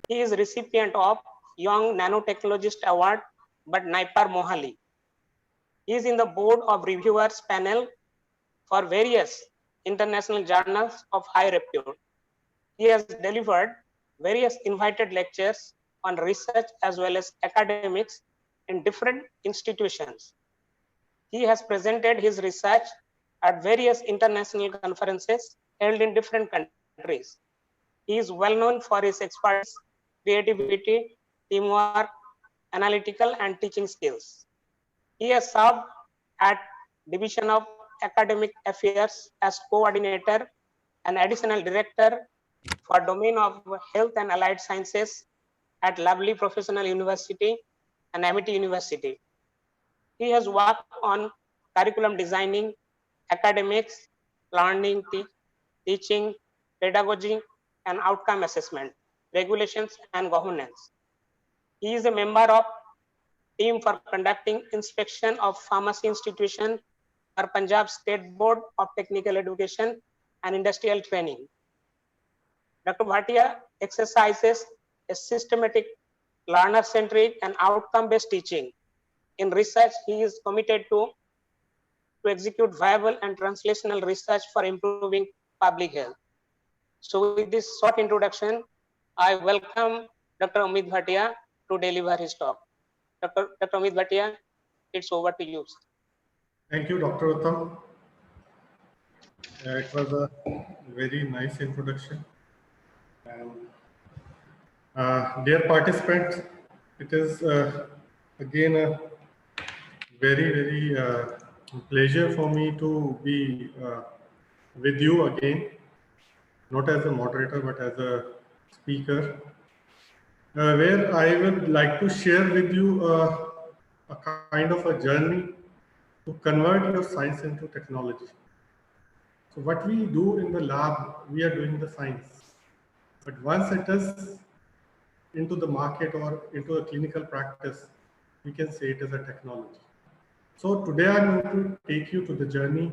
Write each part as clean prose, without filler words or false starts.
He is recipient of Young Nanotechnologist Award by Naipar Mohali. He is in the board of reviewers panel for various international journals of high repute. He has delivered various invited lectures on research as well as academics in different institutions. He has presented his research at various international conferences held in different countries. He is well known for his expertise, creativity, teamwork, analytical, and teaching skills. He has served at Division of Academic Affairs as coordinator and additional director for domain of health and allied sciences at Lovely Professional University and Amity University. He has worked on curriculum designing, academics, learning, teaching, pedagogy, and outcome assessment, regulations, and governance. He is a member of team for conducting inspection of pharmacy institution for Punjab State Board of Technical Education and Industrial Training. Dr. Bhatia exercises a systematic, learner-centric, and outcome-based teaching. In research, he is committed to execute viable and translational research for improving public health. So with this short introduction, I welcome Dr. Amit Bhatia to deliver his talk. Dr. Amit Bhatia, it's over to you. Thank you, Dr. Uttam. It was a very nice introduction. And, dear participants, it is again a very pleasure for me to be with you again, not as a moderator but as a speaker, where I would like to share with you a kind of a journey to convert your science into technology. So what we do in the lab, we are doing the science, but once it is into the market or into a clinical practice, we can say it is a technology. So today I'm going to take you to the journey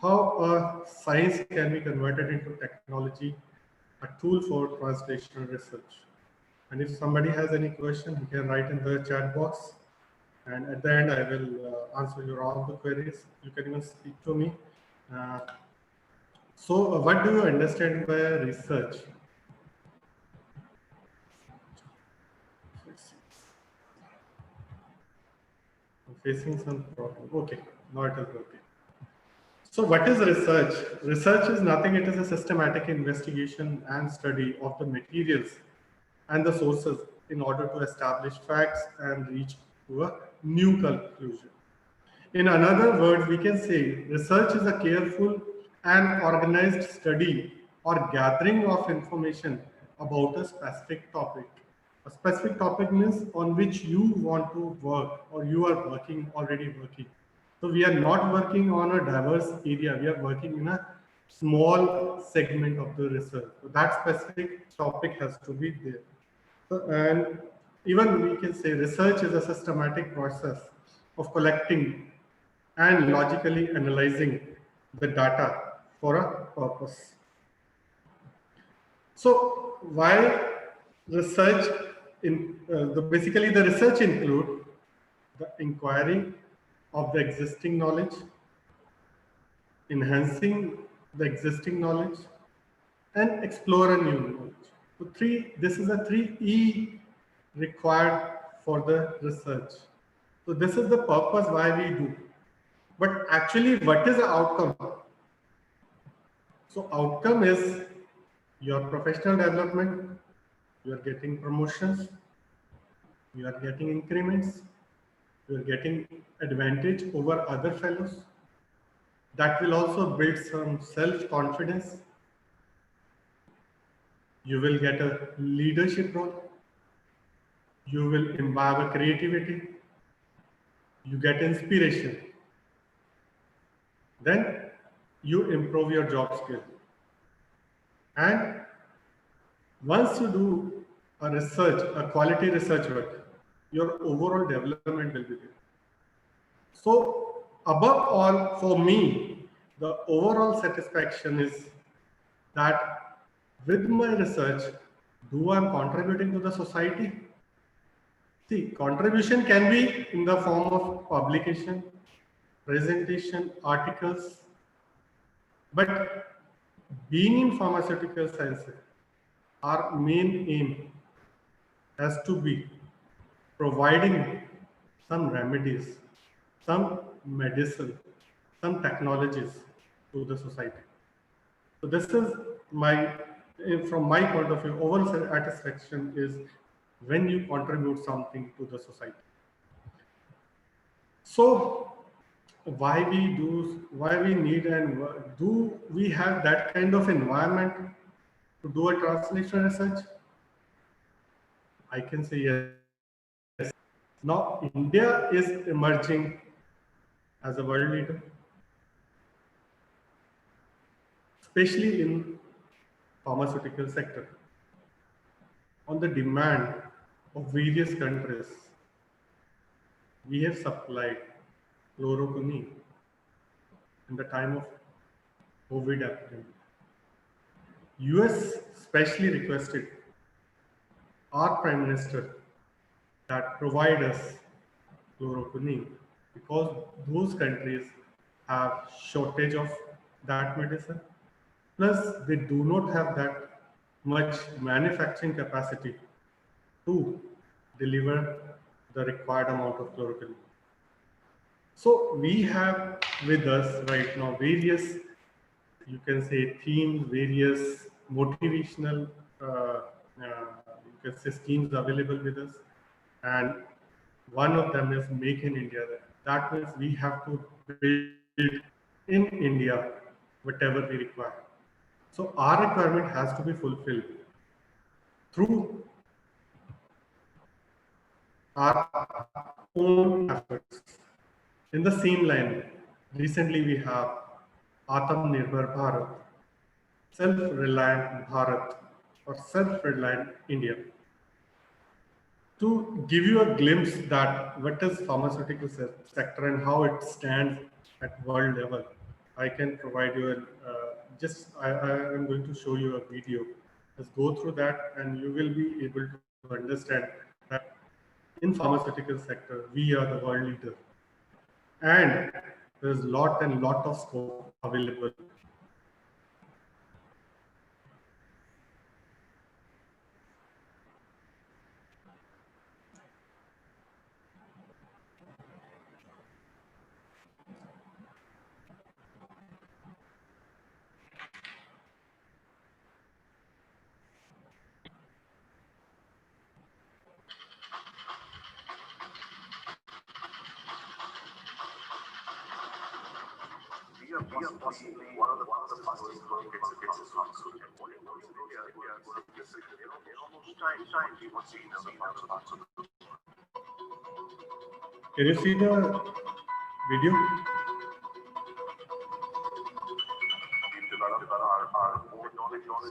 how science can be converted into technology, a tool for translational research. And if somebody has any question, he can write in the chat box. And at the end, I will answer your all the queries. You can even speak to me. So what do you understand by research? I'm facing some problem. Okay, now it is working. So what is research? Research is nothing. It is a systematic investigation and study of the materials and the sources in order to establish facts and reach to a new conclusion. In another words, we can say research is a careful and organized study or gathering of information about a specific topic. A specific topic means on which you want to work or you are already working. So we are not working on a diverse area. We are working in a small segment of the research. So that specific topic has to be there. So, and even we can say research is a systematic process of collecting and logically analyzing the data for a purpose. So why research basically the research include the inquiry of the existing knowledge, enhancing the existing knowledge, and explore a new knowledge. So this is a 3E required for the research. So this is the purpose why we do. But actually, what is the outcome? So outcome is your professional development, you are getting promotions, you are getting increments, you are getting advantage over other fellows. That will also build some self-confidence. You will get a leadership role. You will imbibe a creativity. You get inspiration. Then you improve your job skill. And once you do a research, a quality research work, your overall development will be there. So above all, for me, the overall satisfaction is that with my research, do I'm contributing to the society? See, contribution can be in the form of publication, presentation, articles, but being in pharmaceutical sciences, our main aim has to be providing some remedies, some medicine, some technologies to the society. So this is my, from my point of view, overall satisfaction is when you contribute something to the society. So why we need, and do we have that kind of environment to do a translation research? I can say yes. Now India is emerging as a world leader, especially in pharmaceutical sector. On the demand of various countries, we have supplied chloroquine in the time of COVID epidemic. US specially requested our Prime Minister that provide us chloroquine because those countries have shortage of that medicine. Plus, they do not have that much manufacturing capacity to deliver the required amount of chloroquine. So we have with us right now various, you can say, themes, various motivational, you can say, schemes available with us, and one of them is Make in India. That means we have to build in India whatever we require. So our requirement has to be fulfilled through our own efforts. In the same line, recently we have Atmanirbhar Bharat, self-reliant Bharat, or self-reliant India. To give you a glimpse that what is pharmaceutical sector and how it stands at world level, I can provide you I am going to show you a video. Just go through that and you will be able to understand that in pharmaceutical sector, we are the world leader. And there's lot and lot of scope available. We are possibly one of the fastest growing markets in pharmaceutical volume. India is going to be a significant, almost time we would see in other parts of the world. Can you see the video? We've developed our own knowledge around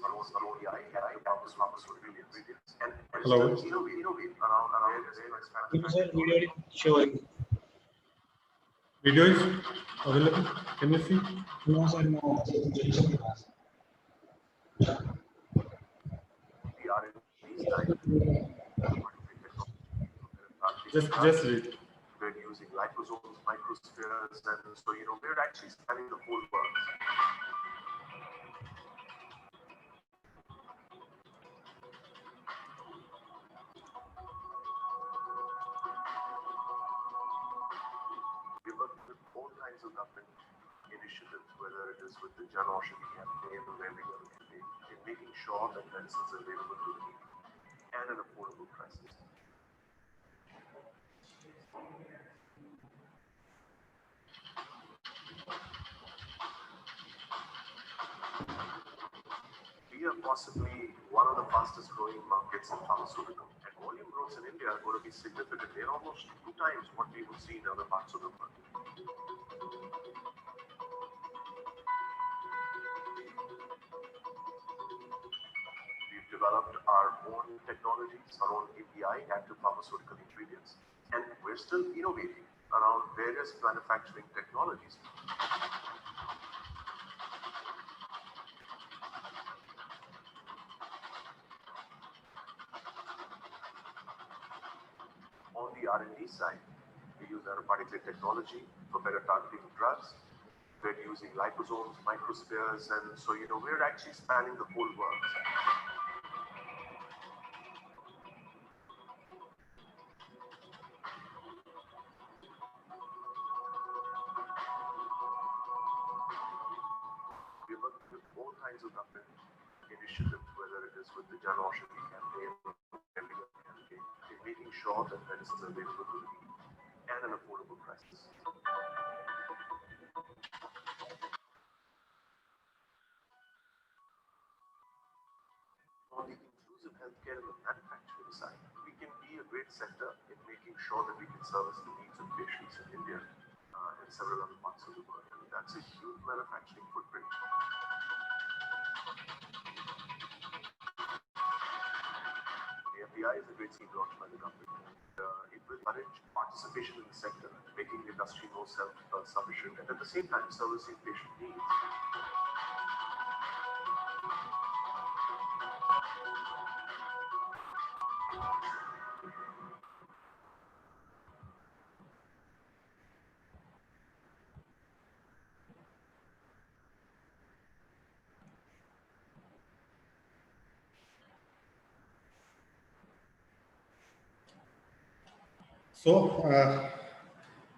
the AI, pharmaceutical ingredients, and Hello. innovate around various Sir, video is showing. Video is available. Can you see? No, sir, no. we are in these times. Just read. We're using liposomes, microspheres, and so we're actually spanning the whole world. We work with all kinds of government initiatives, whether it is with the Jan Aushadhi campaign or where we are in making sure that medicines are available to the needy and at affordable prices. We are possibly one of the fastest growing markets in pharmaceutical, and volume growth in India are going to be significant. They're almost 2 times what we would see in other parts of the world. We've developed our own technologies, our own API, active pharmaceutical ingredients, and we're still innovating around various manufacturing technologies. the R&D side, we use nanoparticle technology for better targeting of drugs. We're using liposomes, microspheres, and so, we're actually spanning the whole world. We work with all kinds of government initiatives, whether it is with the Jan Aushadhi campaign, in making sure that medicines are available to the needy and an affordable prices. On the inclusive healthcare and the manufacturing side, we can be a great sector in making sure that we can service the needs of patients in India and several other parts of the world. And that's a huge manufacturing footprint. The FDI is a great scheme launched by the government. It will encourage participation in the sector, making the industry more self-sufficient and at the same time servicing patient needs. So,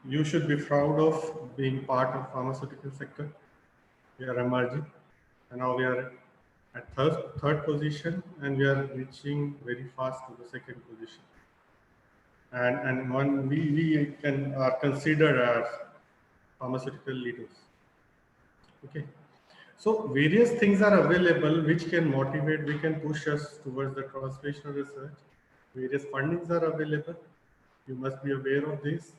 you should be proud of being part of pharmaceutical sector. We are emerging, and now we are at third position, and we are reaching very fast to the second position. And one we can are considered as pharmaceutical leaders. Okay. So various things are available which can motivate, we can push us towards the translational research. Various fundings are available. You must be aware of this,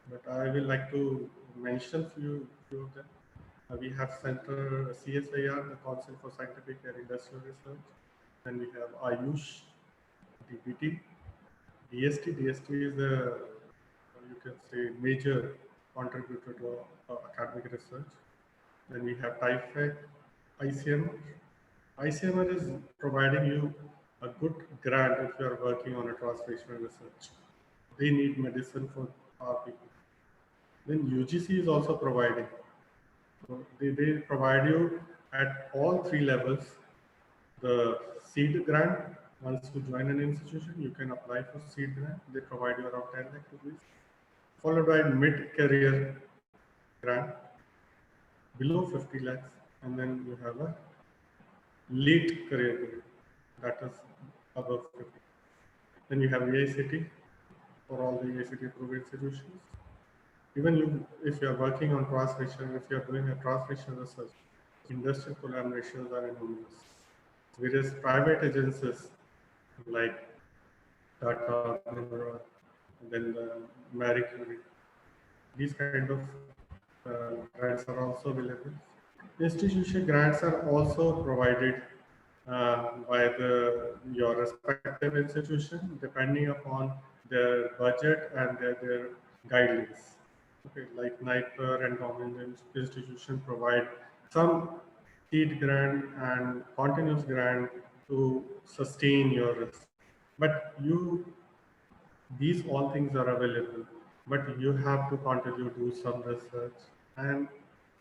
but I will like to mention few of them. We have Center CSIR, the Council for Scientific and Industrial Research. Then we have Ayush, DBT, DST. DST is a, you can say, major contributor to academic research. Then we have TIFAC, ICMR. ICMR is providing you a good grant if you are working on a translational research. They need medicine for our people. Then UGC is also providing. So they provide you at all three levels. The seed grant, once you join an institution, you can apply for seed grant. They provide you around 10 lakh rupees. Followed by mid-career grant, below 50 lakhs. And then you have a late career grant, that is above 50. Then you have AICT for all the AICT approved institutions. Even if you are working on translation, if you are doing a translation research, industrial collaborations are enormous. Various private agencies like Tata, then the Marie Curie, these kind of grants are also available. Institution grants are also provided by your respective institution, depending upon their budget and their guidelines. Okay, like NIPER and government institution provide some seed grant and continuous grant to sustain your risk. But these all things are available, but you have to continue to do some research and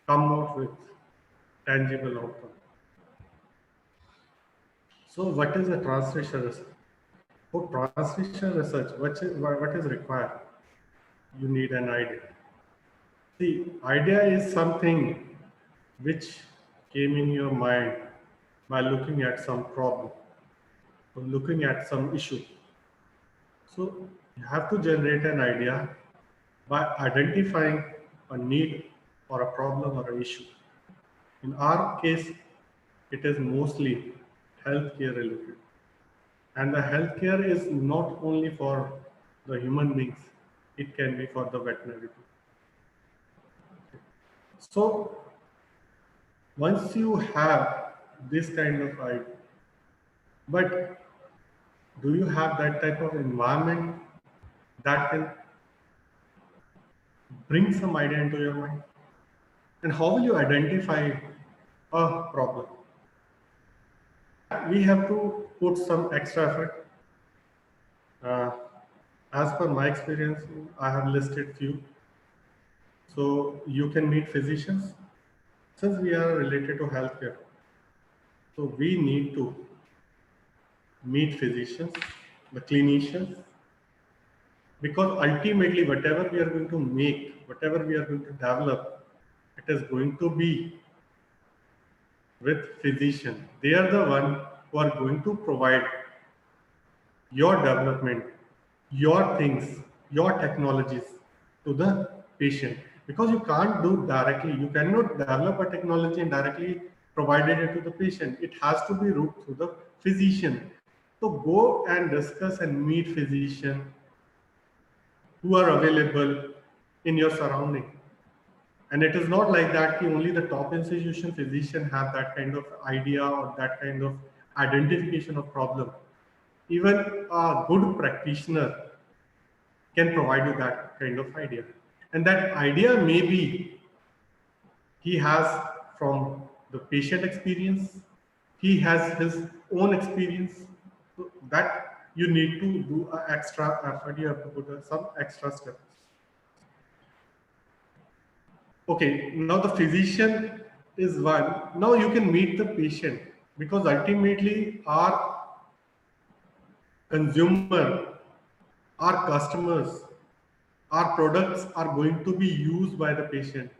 come out with tangible outcome. So what is a translation research? For translation research, what is required? You need an idea. The idea is something which came in your mind by looking at some problem or looking at some issue. So you have to generate an idea by identifying a need or a problem or an issue. In our case, it is mostly healthcare related. And the healthcare is not only for the human beings, it can be for the veterinary people. So once you have this kind of idea, but do you have that type of environment that can bring some idea into your mind? And how will you identify a problem? We have to put some extra effort. As per my experience, I have listed few. So you can meet physicians. Since we are related to healthcare, so we need to meet physicians, the clinicians, because ultimately whatever we are going to make, whatever we are going to develop, it is going to be with physician. They are the one who are going to provide your development, your things, your technologies to the patient. Because you can't do directly, you cannot develop a technology and directly provided it to the patient. It has to be routed through the physician. So go and discuss and meet physician who are available in your surrounding. And it is not like that ki only the top institution physician have that kind of idea or that kind of identification of problem. Even a good practitioner can provide you that kind of idea. And that idea may be he has from the patient experience, he has his own experience. So that you need to do an extra effort, you have to put some extra steps. Okay, now the physician is one. Now you can meet the patient, because ultimately our consumer, our customers, our products are going to be used by the patient.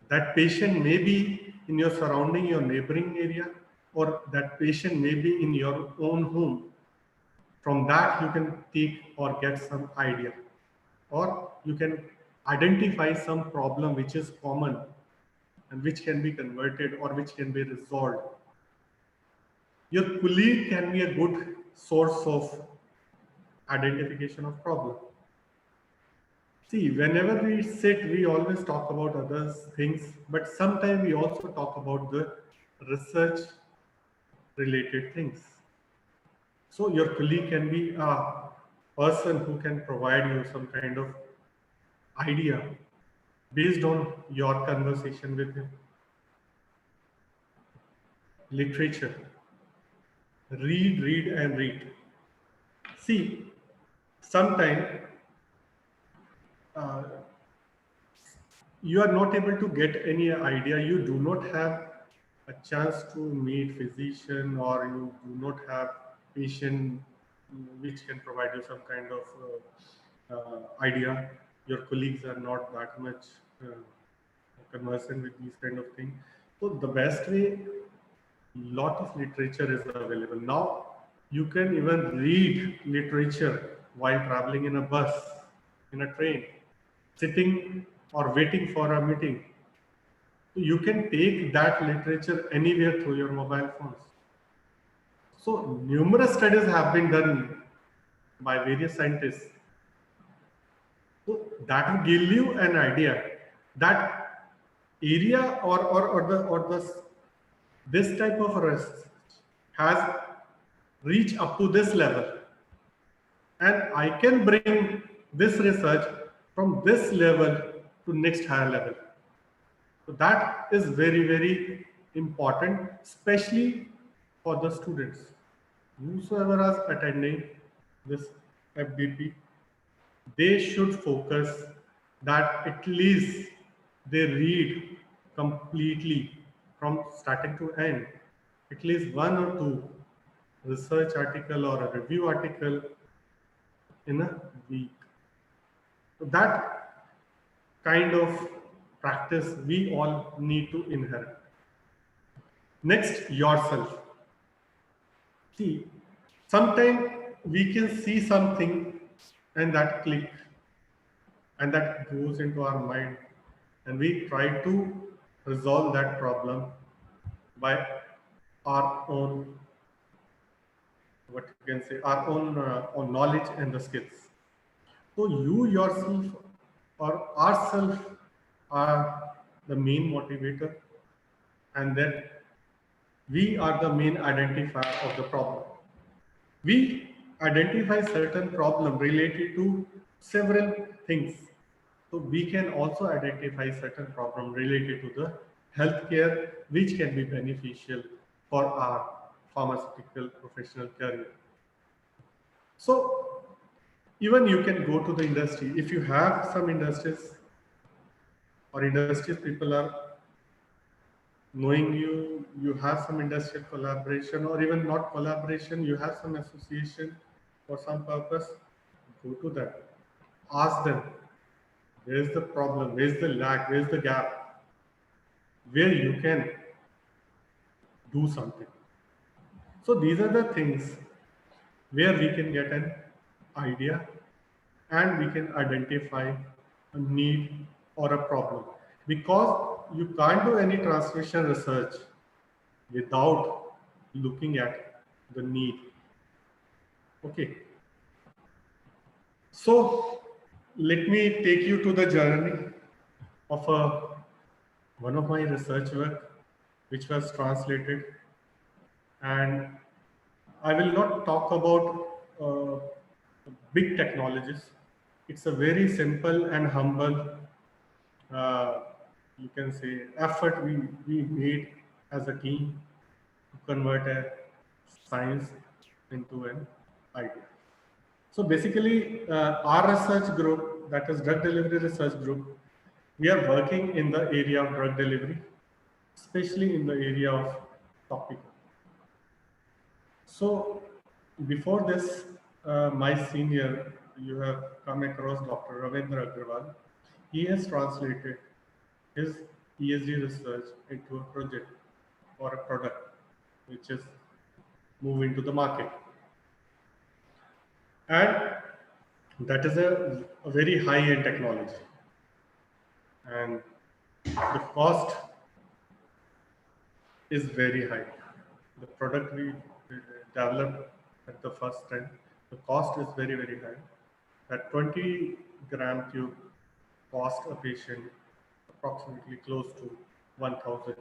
That patient may be in your surrounding, your neighboring area, or that patient may be in your own home. From that, you can take or get some idea, or you can identify some problem which is common and which can be converted or which can be resolved. Your colleague can be a good source of identification of problem. See, whenever we sit, we always talk about other things, but sometimes we also talk about the research related things. So your colleague can be a person who can provide you some kind of idea based on your conversation with him. Literature. Read and read. See, sometimes uh, you are not able to get any idea, you do not have a chance to meet physician, or you do not have patient which can provide you some kind of idea, your colleagues are not that much conversant with these kind of things. So the best way, lot of literature is available now. You can even read literature while traveling in a bus, in a train, sitting or waiting for a meeting. You can take that literature anywhere through your mobile phones. So numerous studies have been done by various scientists. So that will give you an idea that area or this type of research has reached up to this level, and I can bring this research from this level to next higher level. So that is very, very important, especially for the students. Whosoever is attending this FDP, they should focus that at least they read completely from starting to end, at least one or two research article or a review article in a week. So that kind of practice we all need to inherit. Next, yourself. See, sometimes we can see something and that click and that goes into our mind, and we try to resolve that problem by our own, what you can say, our own knowledge and the skills. So you yourself or ourself are the main motivator, and then we are the main identifier of the problem. We identify certain problem related to several things. So we can also identify certain problem related to the healthcare, which can be beneficial for our pharmaceutical professional career. So even you can go to the industry. If you have some industries or industries people are knowing you, you have some industrial collaboration or even not collaboration, you have some association for some purpose, go to them. Ask them, where's the problem, where's the lack, where's the gap, where you can do something. So these are the things where we can get an idea and we can identify a need or a problem. Because you can't do any translation research without looking at the need. Okay. So let me take you to the journey of one of my research work which was translated, and I will not talk about big technologies. It's a very simple and humble, uh, you can say, effort we made as a team to convert a science into an idea. So basically, our research group, that is drug delivery research group, we are working in the area of drug delivery, especially in the area of topical. So before this, my senior, you have come across Dr. Ravindra Agrawal. He has translated his PhD research into a project or a product which is moving to the market. And that is a very high-end technology. And the cost is very high. The product we developed at the first time, the cost is very, very high. That 20-gram tube cost a patient approximately close to 1,000.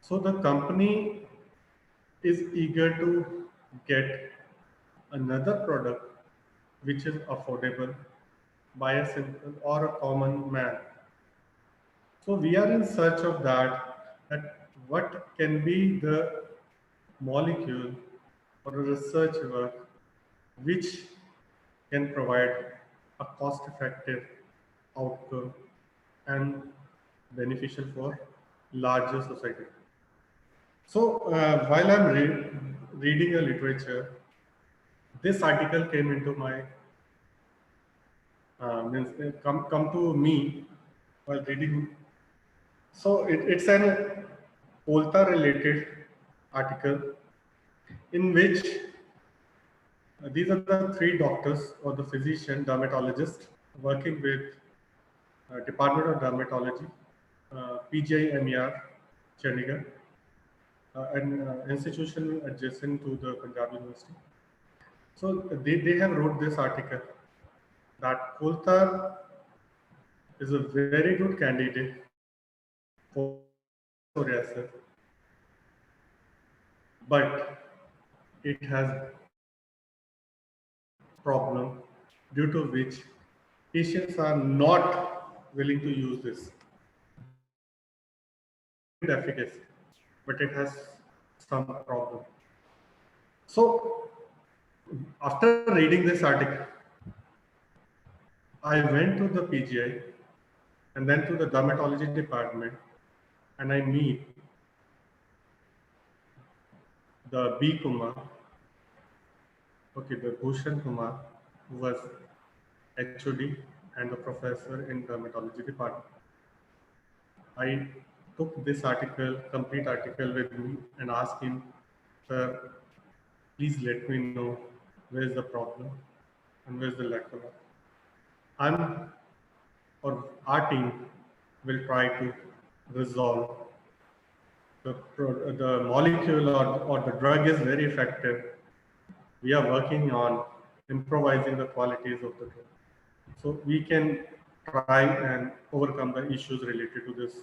So the company is eager to get another product which is affordable by a simple or a common man. So we are in search of that what can be the molecule or a research work which can provide a cost-effective outcome and beneficial for larger society. So while I'm reading a literature, this article came into my come to me while reading. So it's an Polta related article in which these are the three doctors or the physician dermatologist working with Department of Dermatology, PGI MER, Chandigarh, an institution adjacent to the Punjab University. So they have wrote this article that Coal-tar is a very good candidate for psoriasis, but it has problem due to which patients are not willing to use this. Efficacy, but it has some problem. So after reading this article, I went to the PGI and then to the dermatology department, and I meet the B. Kumar, the Bhushan Kumar, who was HOD and a professor in dermatology department. I took this article, complete article with me and asked him, sir, please let me know where's the problem and where's the lack of. Our team will try to resolve the molecule or the drug is very effective. We are working on improvising the qualities of the drug. So we can try and overcome the issues related to this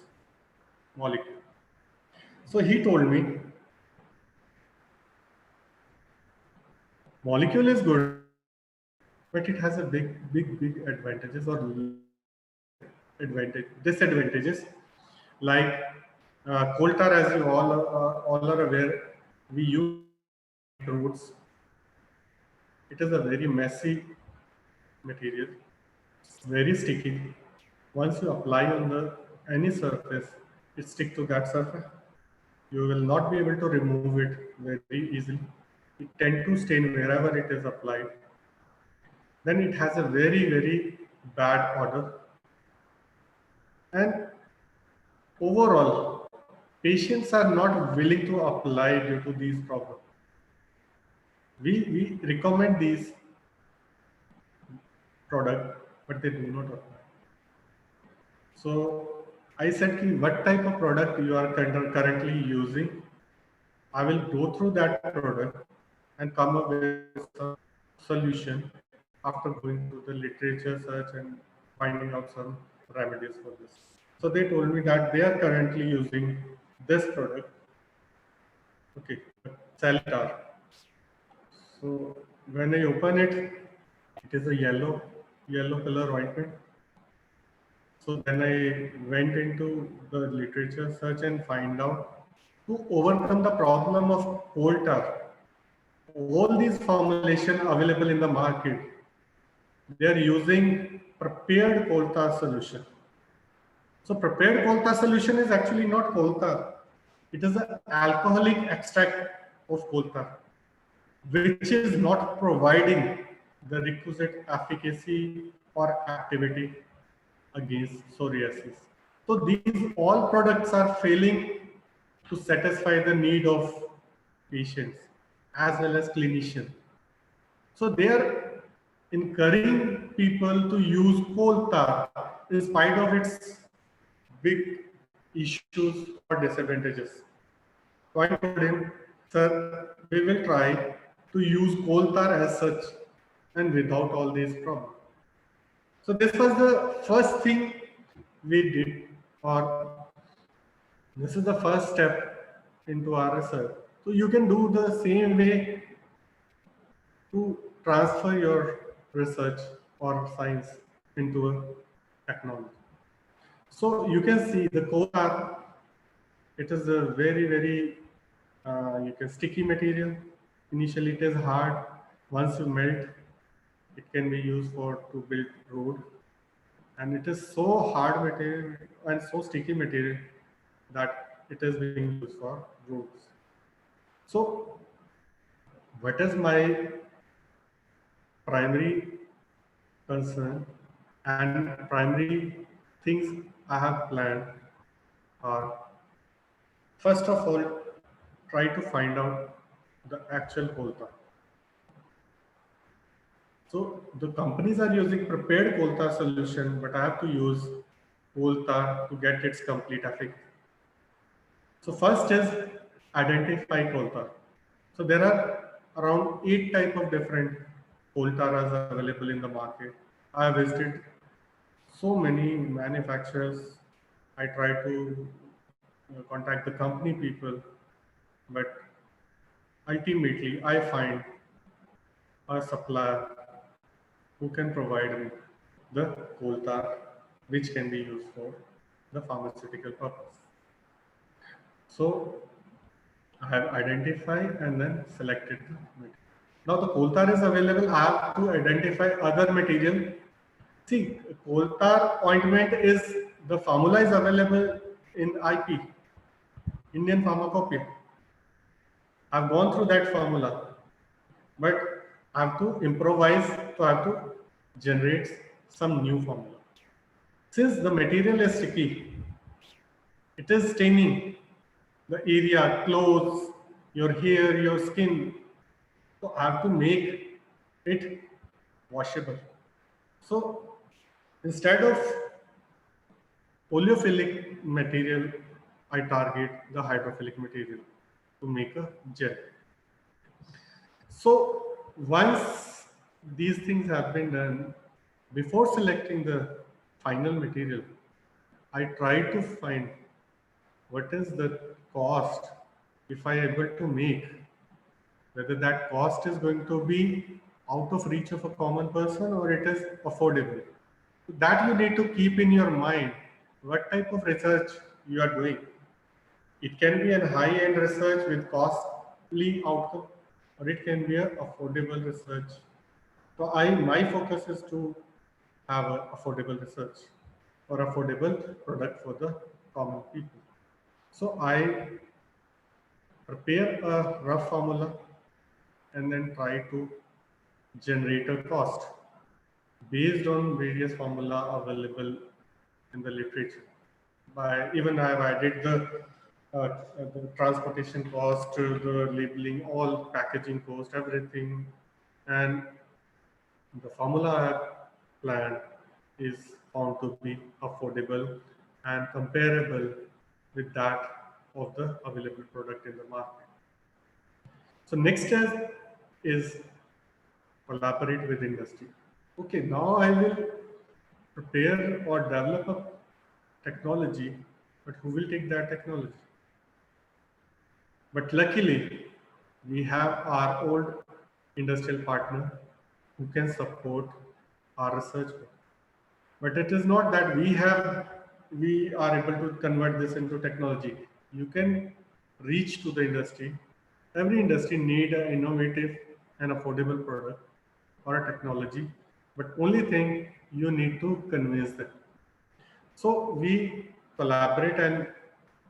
molecule. So he told me, molecule is good, but it has a big advantages or disadvantages. Like coal-tar, as you all are aware, we use roots it is a very messy material, it's very sticky. Once you apply on the any surface, it sticks to that surface. You will not be able to remove it very easily. It tends to stain wherever it is applied. Then it has a very bad odor. And overall, patients are not willing to apply due to these problems. We recommend these products, but they do not apply. So I said, what type of product you are currently using? I will go through that product and come up with some solution after going through the literature search and finding out some remedies for this. So they told me that they are currently using this product, okay, Celitar. So when I open it, it is a yellow color ointment. So then I went into the literature search and find out to overcome the problem of coal tar. All these formulations available in the market, they are using prepared coal tar solution. So prepared coal tar solution is actually not coal tar. It is an alcoholic extract of coal tar, which is not providing the requisite efficacy or activity against psoriasis. So these all products are failing to satisfy the need of patients as well as clinicians. So they are encouraging people to use coal tar in spite of its big issues or disadvantages. So I told him, sir, we will try to use coal tar as such and without all these problems. So this was the first thing we did, or this is the first step into our research. So you can do the same way to transfer your research or science into a technology. So you can see the coal tar, it is a very you can sticky material. Initially it is hard. Once you melt, it can be used to build road. And it is so hard material and so sticky material that it is being used for roads. So what is my primary concern and primary things I have planned are, first of all, try to find out the actual coal tar. So the companies are using prepared coal tar solution, but I have to use coal tar to get its complete effect. So first is identify coal tar. So there are around 8 type of different coal tars available in the market. I have visited so many manufacturers. I try to contact the company people, but ultimately I find a supplier who can provide me the coal tar which can be used for the pharmaceutical purpose. So I have identified and then selected the material. Now the coal tar is available. I have to identify other material. See, coal tar ointment is, the formula is available in IP, Indian Pharmacopoeia. I've gone through that formula, but I have to improvise, so I have to generate some new formula. Since the material is sticky, it is staining the area, clothes, your hair, your skin. So I have to make it washable. So instead of oleophilic material, I target the hydrophilic material to make a gel. So once these things have been done, before selecting the final material, I try to find what is the cost if I am able to make, whether that cost is going to be out of reach of a common person or it is affordable. That you need to keep in your mind what type of research you are doing. It can be a high-end research with costly outcome, or it can be an affordable research So my focus is to have an affordable research or affordable product for the common people. So I prepare a rough formula and then try to generate a cost based on various formula available in the literature. Even I have added the transportation cost, the labeling, all packaging cost, everything, and the formula I have planned is found to be affordable and comparable with that of the available product in the market. So next step is collaborate with industry. Okay, now I will prepare or develop a technology, but who will take that technology? But luckily, we have our old industrial partner who can support our research work. But it is not that we are able to convert this into technology. You can reach to the industry. Every industry need an innovative and affordable product or a technology, but only thing you need to convince them. So we collaborate and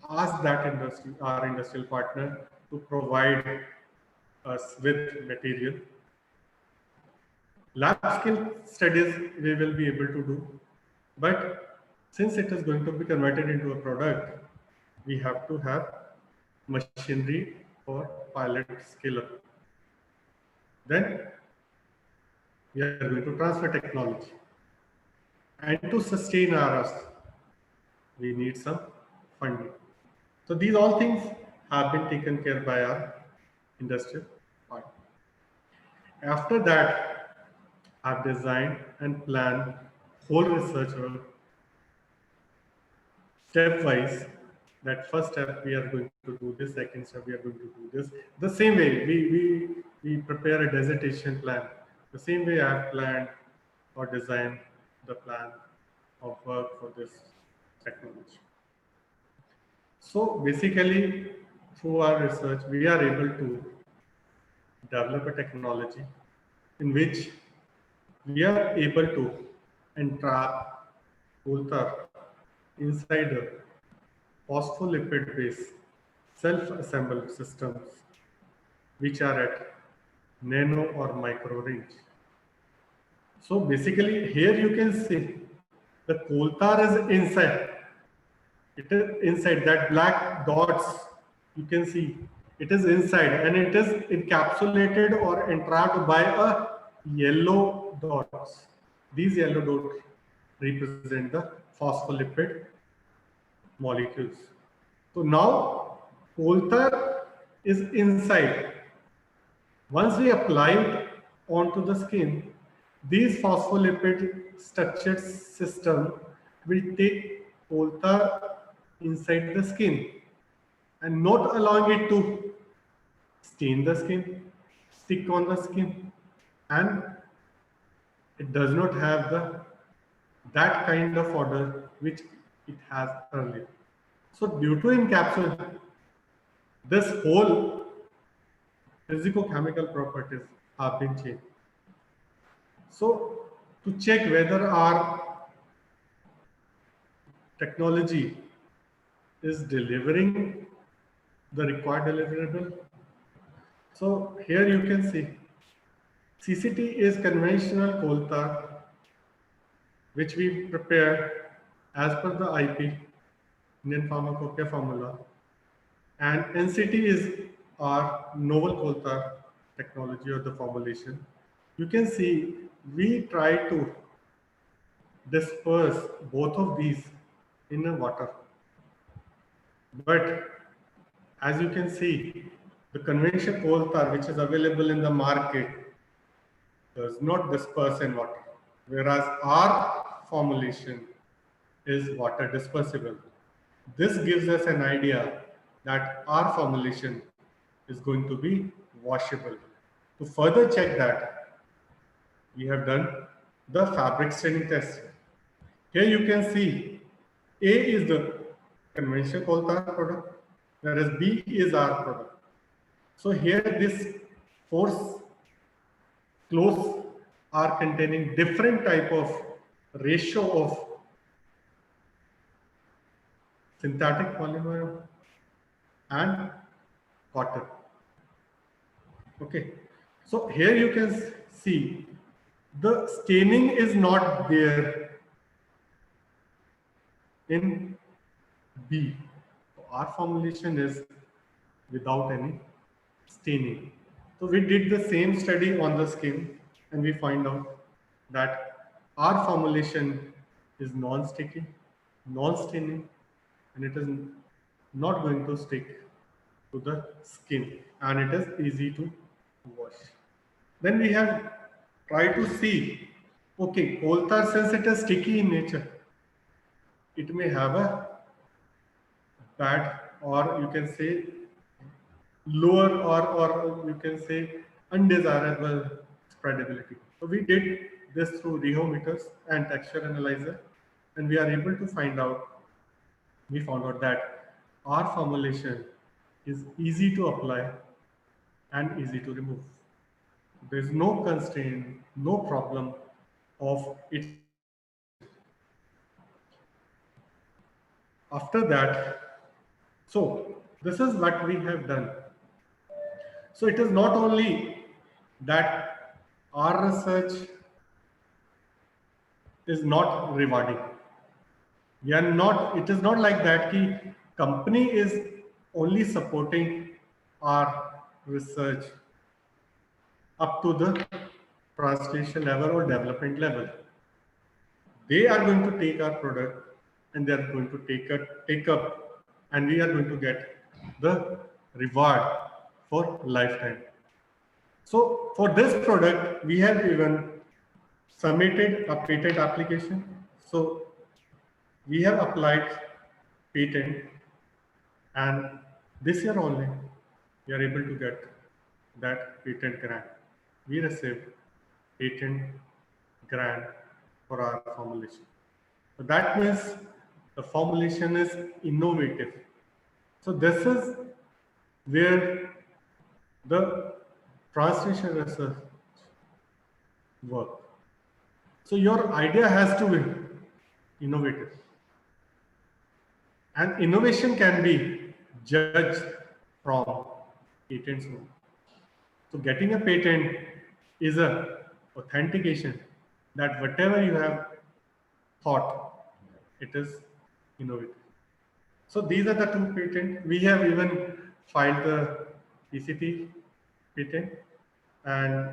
ask that industry, our industrial partner, to provide us with material. Lab scale studies we will be able to do, but since it is going to be converted into a product, we have to have machinery for pilot scale up. Then we are going to transfer technology. And to sustain ours, we need some funding. So these all things have been taken care by our industrial partner. After that, I've designed and planned whole research work stepwise. That first step we are going to do this, second step we are going to do this. The same way we prepare a dissertation plan. The same way I have planned or designed the plan of work for this technology. So basically, through our research, we are able to develop a technology in which we are able to entrap coal tar inside a phospholipid-based self-assembled systems which are at nano or micro range. So basically, here you can see the coal tar is inside. It is inside that black dots. You can see it is inside, and it is encapsulated or entrapped by a yellow dots. These yellow dots represent the phospholipid molecules. So now coal tar is inside. Once we apply it onto the skin, these phospholipid structured system will take coal tar inside the skin and not allowing it to stain the skin, stick on the skin, and it does not have that kind of odor which it has earlier. So due to encapsulation, this whole physicochemical properties have been changed. So to check whether our technology is delivering the required deliverable. So here you can see CCT is conventional coal tar which we prepared as per the IP, Indian Pharmacopoeia formula, and NCT is our novel coal tar technology or the formulation. You can see we try to disperse both of these in a water. But as you can see, the conventional coal tar which is available in the market does not disperse in water, whereas our formulation is water dispersible. This gives us an idea that our formulation is going to be washable. To further check that, we have done the fabric staining test. Here you can see A is the conventional coal tar product, whereas B is our product. So here this force close are containing different type of ratio of synthetic polymer and cotton. Okay, so here you can see the staining is not there in B. So our formulation is without any staining. So we did the same study on the skin and we find out that our formulation is non-sticky, non-staining, and it is not going to stick to the skin and it is easy to wash. Then we have tried to see, okay, coal tar, since it is sticky in nature, it may have a bad, or you can say lower, or you can say undesirable spreadability. So we did this through rheometers and texture analyzer, and we are able to find out, we found out that our formulation is easy to apply and easy to remove. There is no constraint, no problem of its. After that, so this is what we have done. So it is not only that our research is not rewarding. We are not, it is not like that ki company is only supporting our research up to the translation level or development level. They are going to take our product and they are going to take up, and we are going to get the reward for lifetime. So for this product, we have even submitted a patent application. So we have applied patent, and this year only we are able to get that patent grant. We received patent grant for our formulation. So that means the formulation is innovative. So this is where the translation research work. So your idea has to be innovative. And innovation can be judged from patents. So getting a patent is a authentication that whatever you have thought, it is innovative. So these are the two patents. We have even filed the PCT patent, and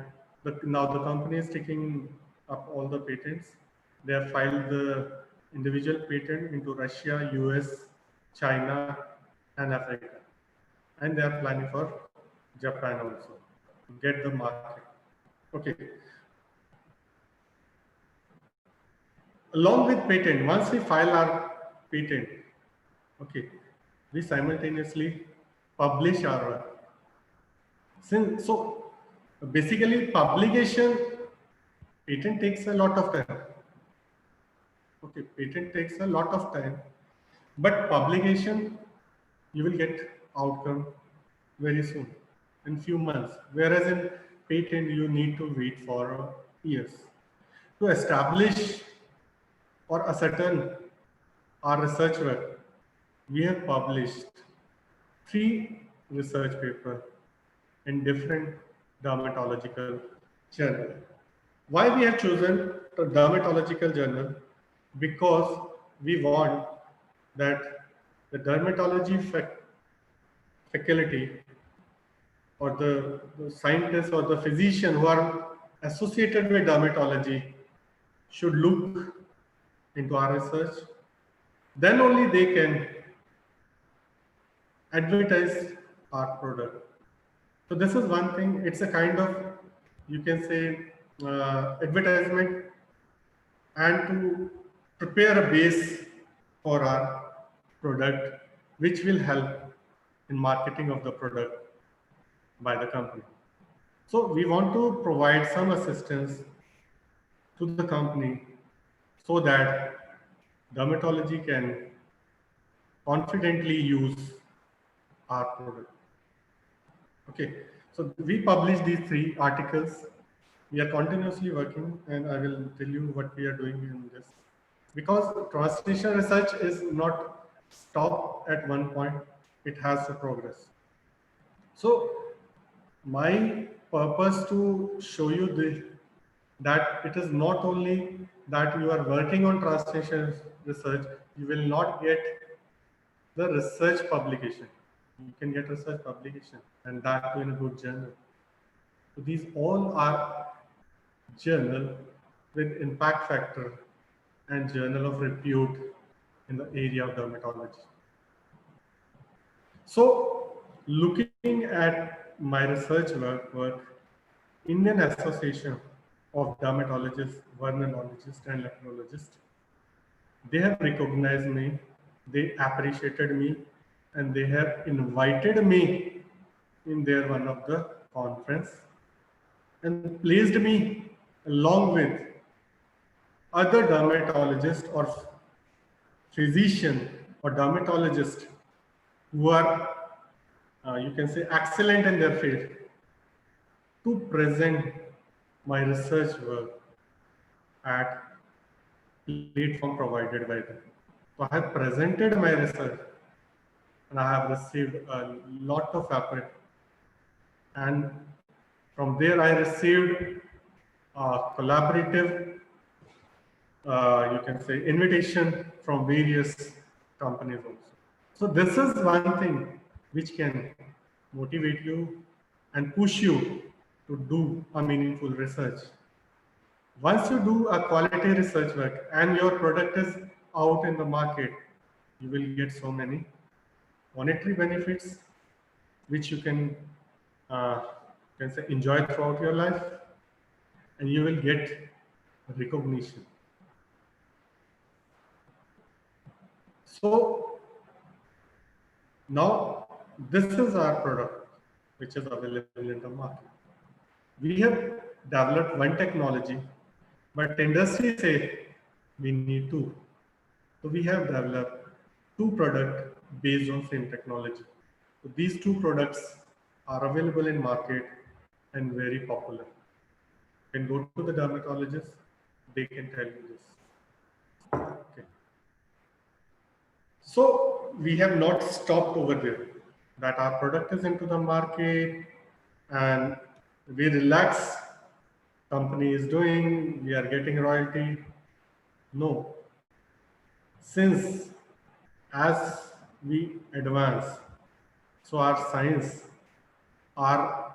now the company is taking up all the patents. They have filed the individual patent into Russia, US, China, and Africa. And they are planning for Japan also to get the market. Okay. Along with patent, once we file our patent, okay, we simultaneously publish our work. So basically publication, patent takes a lot of time. Okay, patent takes a lot of time, but publication, you will get outcome very soon, in few months. Whereas in patent, you need to wait for years. To establish or ascertain our research work, we have published 3 research papers in different dermatological journals. Why we have chosen the dermatological journal? Because we want that the dermatology faculty or the scientists or the physician who are associated with dermatology should look into our research. Then only they can advertise our product. So this is one thing. It's a kind of, you can say, advertisement, and to prepare a base for our product, which will help in marketing of the product by the company. So we want to provide some assistance to the company so that dermatology can confidently use our product. Okay, so we published these 3 articles we are continuously working, and I will tell you what we are doing in this. Because translation research is not stop at one point, it has to progress. So my purpose to show you this, that it is not only that you are working on translation research, you will not get the research publication. You can get research publication, and that too in a good journal. So these all are journal with impact factor and journal of repute in the area of dermatology. So looking at my research work, Indian Association of Dermatologists, Venereologists and Lepidologists, they have recognized me, they appreciated me, and they have invited me in their one of the conference and placed me along with other dermatologists or physician or dermatologist who are, you can say, excellent in their field to present my research work at platform provided by them. So I have presented my research and I have received a lot of approval. And from there I received collaborative, you can say, invitation from various companies also. So this is one thing which can motivate you and push you to do a meaningful research. Once you do a quality research work and your product is out in the market, you will get so many monetary benefits which uh, you can say enjoy throughout your life, and you will get recognition. So now this is our product which is available in the market. We have developed one technology, but industry say we need two. So we have developed two products based on same technology. So these two products are available in market and very popular. You can go to the dermatologist, they can tell you this. Okay. So we have not stopped over there. That our product is into the market and we relax, company is doing, we are getting royalty. No. Since as we advance, so our science, our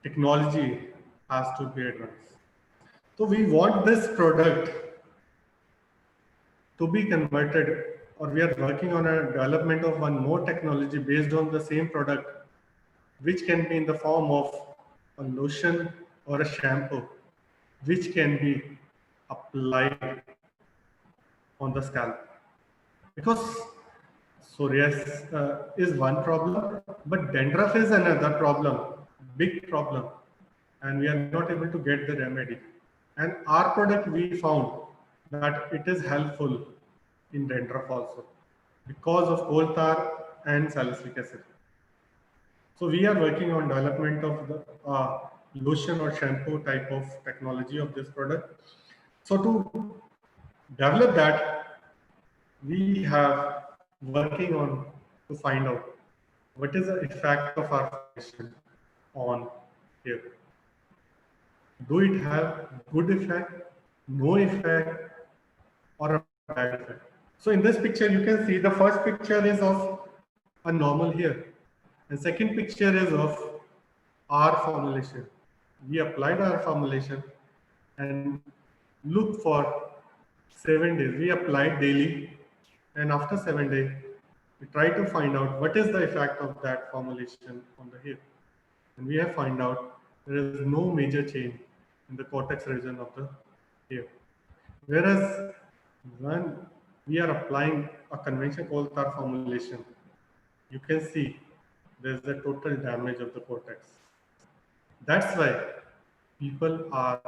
technology has to be advanced. So we want this product to be converted, or we are working on a development of one more technology based on the same product, which can be in the form of a lotion or a shampoo, which can be applied on the scalp. Because psoriasis is one problem, but dandruff is another problem, big problem, and we are not able to get the remedy. And our product, we found that it is helpful in dandruff also because of coal tar and salicylic acid. So we are working on development of the lotion or shampoo type of technology of this product. So to develop that, we have working on to find out what is the effect of our formulation on hair. Do it have good effect, no effect, or a bad effect? So in this picture, you can see the first picture is of a normal hair, and second picture is of our formulation. We applied our formulation and look for 7 days. We applied daily, and after 7 days, we try to find out what is the effect of that formulation on the hair. And we have found out there is no major change in the cortex region of the hair. Whereas when we are applying a conventional coal tar formulation, you can see there's a total damage of the cortex. That's why people are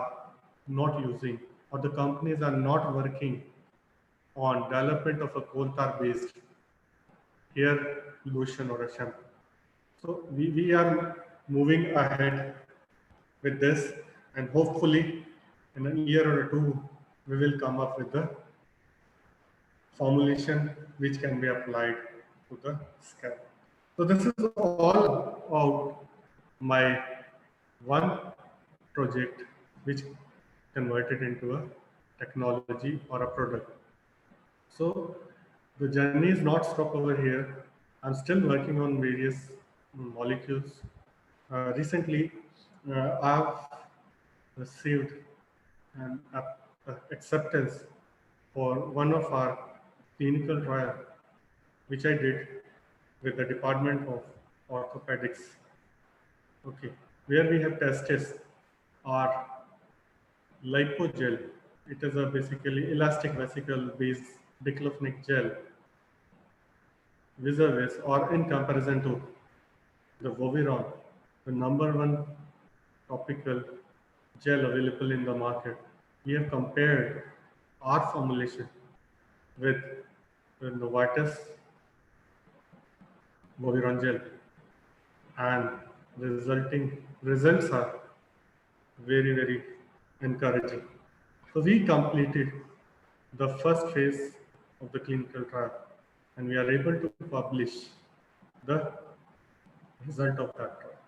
not using, or the companies are not working on development of a coal tar based hair lotion or a shampoo. So we are moving ahead with this, and hopefully in a year or two, we will come up with the formulation which can be applied to the scalp. So this is all about my one project which converted into a technology or a product. So the journey is not stop over here. I'm still working on various molecules. Recently, I've received an acceptance for one of our clinical trial, which I did with the Department of Orthopedics. Okay, where we have tested our lipogel. It is a basically elastic vesicle based diclofenac gel vis-a-vis or in comparison to the Voviron, the number one topical gel available in the market. We have compared our formulation with the Novartis Voviron gel, and the resulting results are very, very encouraging. So we completed the first phase of the clinical trial, and we are able to publish the result of that trial.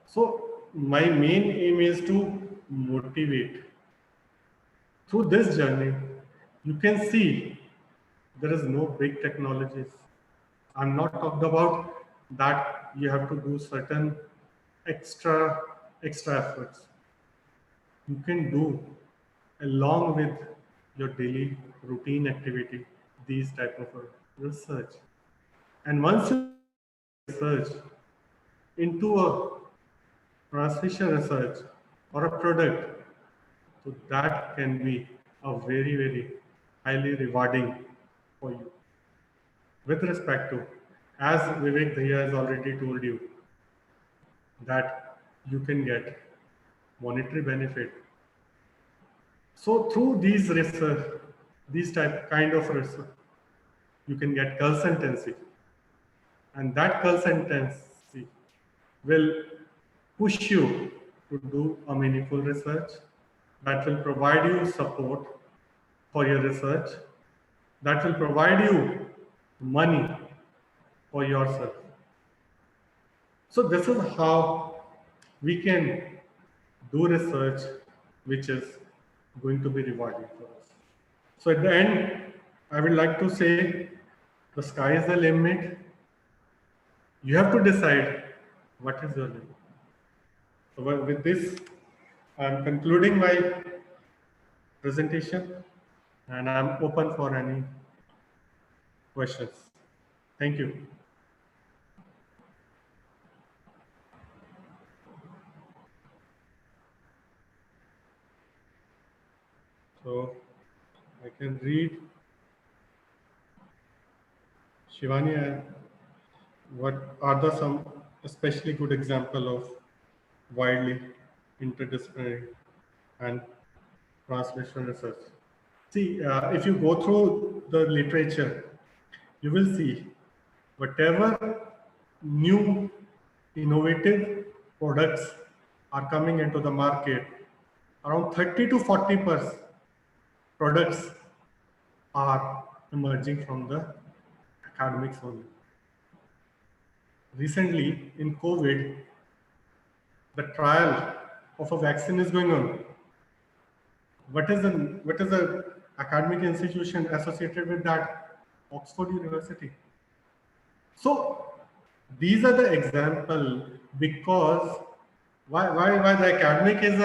So my main aim is to motivate. Through this journey, you can see there is no big technologies. I'm not talking about that you have to do certain extra efforts. You can do along with your daily routine activity these type of research. And once you research into a translation research or a product, so that can be a very, very highly rewarding for you. With respect to, as Vivek Dhaya has already told you, that you can get monetary benefit. So through these research, these kind of research, you can get consultancy, and that consultancy will push you to do a meaningful research that will provide you support for your research, that will provide you money for yourself. So this is how we can do research which is going to be rewarding for us. So at the end, I would like to say the sky is the limit. You have to decide what is your limit. So with this, I'm concluding my presentation, and I'm open for any questions. Thank you. So I can read. Shivani, what are the some especially good example of widely interdisciplinary and translational research? See, if you go through the literature, you will see whatever new innovative products are coming into the market, around 30 to 40% products are emerging from the academics only. Recently, in COVID, the trial of a vaccine is going on. What is the academic institution associated with that? Oxford University. So these are the example, because why the academic is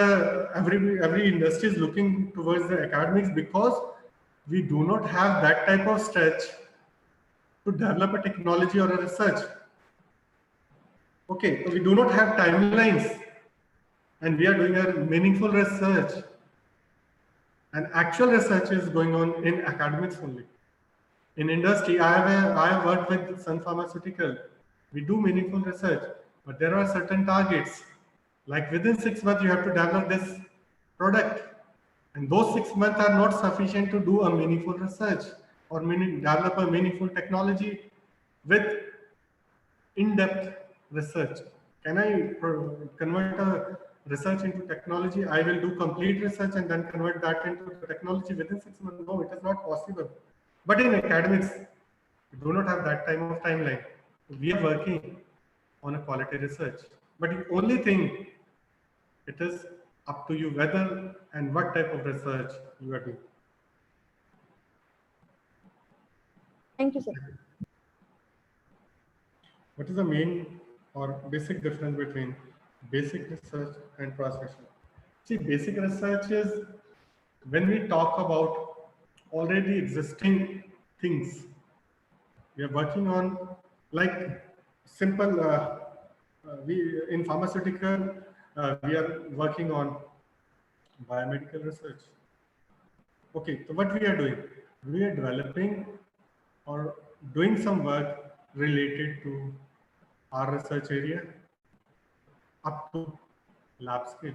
every industry is looking towards the academics, because we do not have that type of stretch to develop a technology or a research. Okay, so we do not have timelines, and we are doing a meaningful research, and actual research is going on in academics only. In industry, I have worked with Sun Pharmaceutical. We do meaningful research, but there are certain targets. Like within 6 months, you have to develop this product, and those 6 months are not sufficient to do a meaningful research or develop a meaningful technology with in-depth research. Can I convert a research into technology, I will do complete research and then convert that into the technology within 6 months. No, it is not possible. But in academics, we do not have that time of timeline. We are working on a quality research. But the only thing, it is up to you whether and what type of research you are doing. Thank you, sir. What is the main or basic difference between basic research and translation? See, basic research is when we talk about already existing things. We are working on like simple, we in pharmaceutical, we are working on biomedical research. Okay, so what we are doing? We are developing or doing some work related to our research area up to lab scale.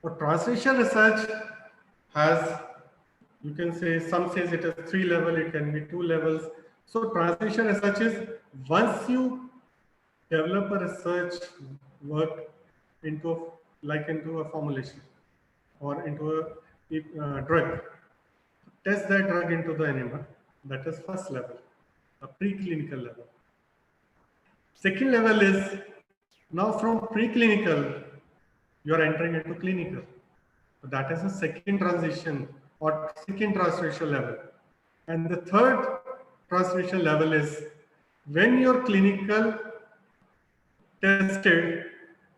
So translation research has, you can say, some says it is 3 level, it can be 2 levels. So translation research is once you develop a research work into into a formulation or into a drug, test that drug into the animal. That is first level, a preclinical level. Second level is now from preclinical, you are entering into clinical. So that is a second transition or second translation level. And the third translation level is when your clinical tested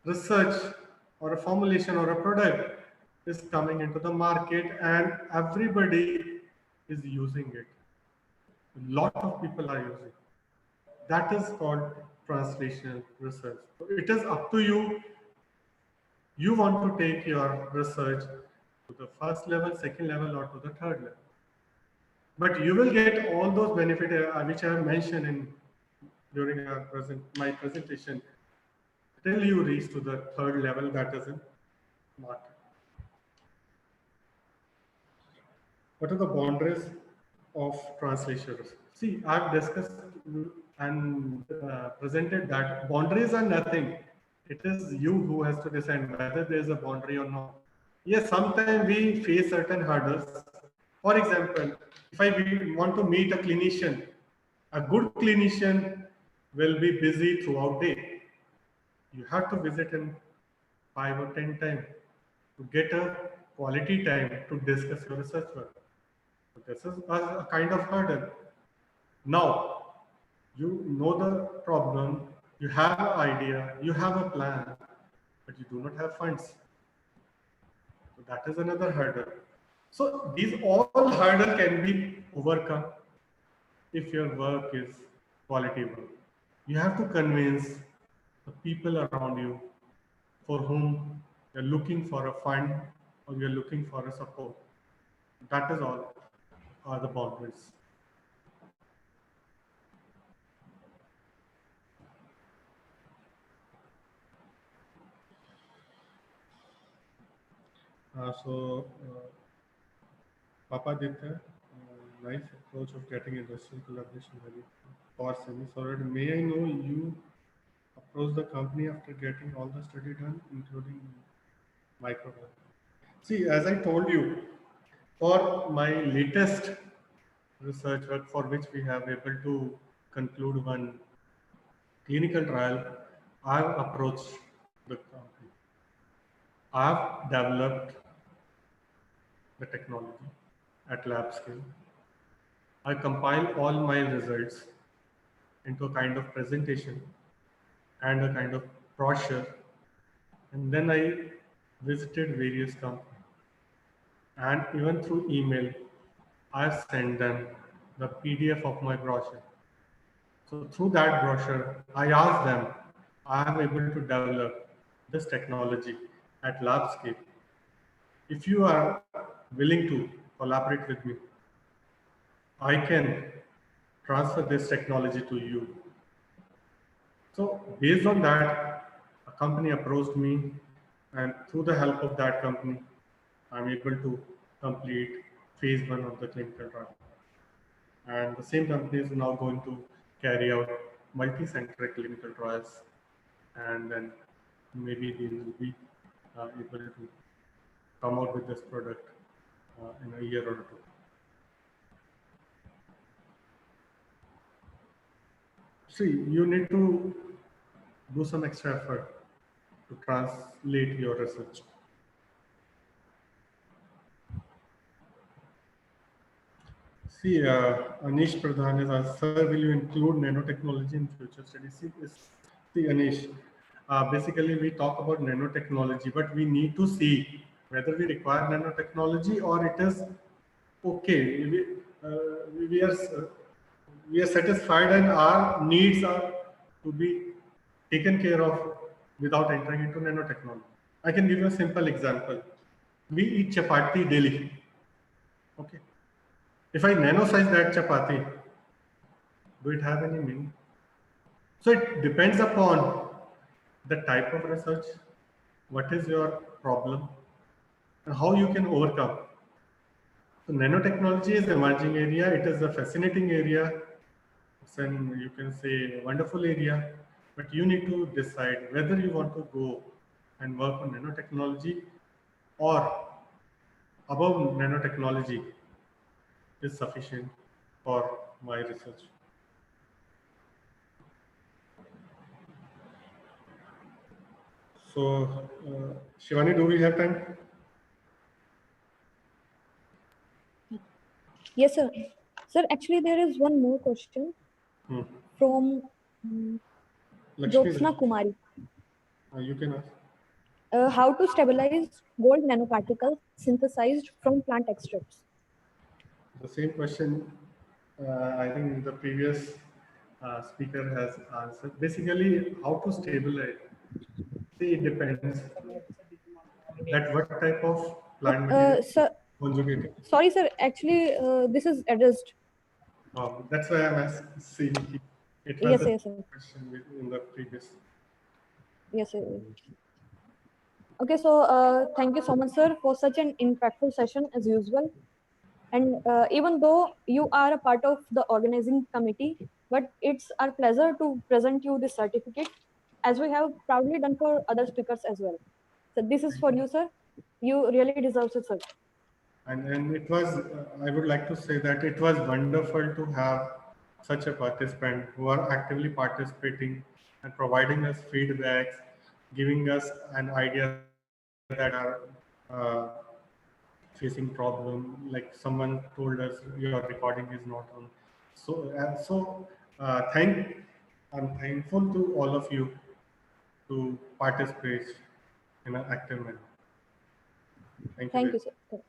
research or a formulation or a product is coming into the market and everybody is using it. A lot of people are using it. That is called translational research. So it is up to you. You want to take your research to the first level, second level, or to the third level. But you will get all those benefits which I have mentioned during my presentation till you reach to the third level, that is in market. What are the boundaries of translation research? See, I've discussed and presented that boundaries are nothing. It is you who has to decide whether there is a boundary or not. Yes, sometimes we face certain hurdles. For example, if I want to meet a clinician, a good clinician will be busy throughout day. You have to visit him 5 or 10 times to get a quality time to discuss your research work. So this is a kind of hurdle. Now, you know the problem, you have an idea, you have a plan, but you do not have funds. So that is another hurdle. So these all hurdles can be overcome if your work is quality work. You have to convince the people around you for whom you're looking for a fund or you're looking for a support. That is all are the boundaries. Papa Aditya, nice approach of getting industrial collaboration ready for semi-solid. May I know you approach the company after getting all the study done, including microbiome? See, as I told you, for my latest research work for which we have able to conclude one clinical trial, I've approached the company. I've developed the technology at lab scale. I compile all my results into a kind of presentation and a kind of brochure. And then I visited various companies. And even through email, I sent them the PDF of my brochure. So through that brochure, I asked them, I am able to develop this technology at lab scale. If you are willing to collaborate with me, I can transfer this technology to you. So based on that, a company approached me, and through the help of that company, I'm able to complete phase 1 of the clinical trial. And the same company is now going to carry out multi-center clinical trials and then maybe they will be able to come out with this product in a year or two. See, you need to do some extra effort to translate your research. See, Anish Pradhan is asked, sir, will you include nanotechnology in future studies? See Anish, basically we talk about nanotechnology, but we need to see whether we require nanotechnology or it is okay. We are satisfied and our needs are to be taken care of without entering into nanotechnology. I can give you a simple example. We eat chapati daily. Okay. If I nanosize that chapati, do it have any meaning? So it depends upon the type of research, what is your problem, and how you can overcome. So nanotechnology is an emerging area. It is a fascinating area. It's an, you can say, wonderful area. But you need to decide whether you want to go and work on nanotechnology or above nanotechnology is sufficient for my research. So, Shivani, do we have time? Yes, sir. Sir, actually, there is one more question from Lakshmi, Jyotsna Kumari. you can ask. How to stabilize gold nanoparticles synthesized from plant extracts? The same question, I think the previous speaker has answered. Basically, how to stabilize? See, it depends that what type of plant material Sir, conjugated. sorry, sir. Actually, this is addressed. That's why I'm asking. It was Yes, the yes, sir. question in the previous. Yes, sir. Okay, so thank you so much, sir, for such an impactful session as usual. And even though you are a part of the organizing committee, but it's our pleasure to present you this certificate, as we have proudly done for other speakers as well. So this is for you, sir. You really deserve it, sir. And it was, I would like to say that it was wonderful to have such a participant who are actively participating and providing us feedbacks, giving us an idea that are facing problem. Like someone told us your recording is not on. I'm thankful to all of you to participate in an active manner. Thank you. Thank you, sir. Thank you.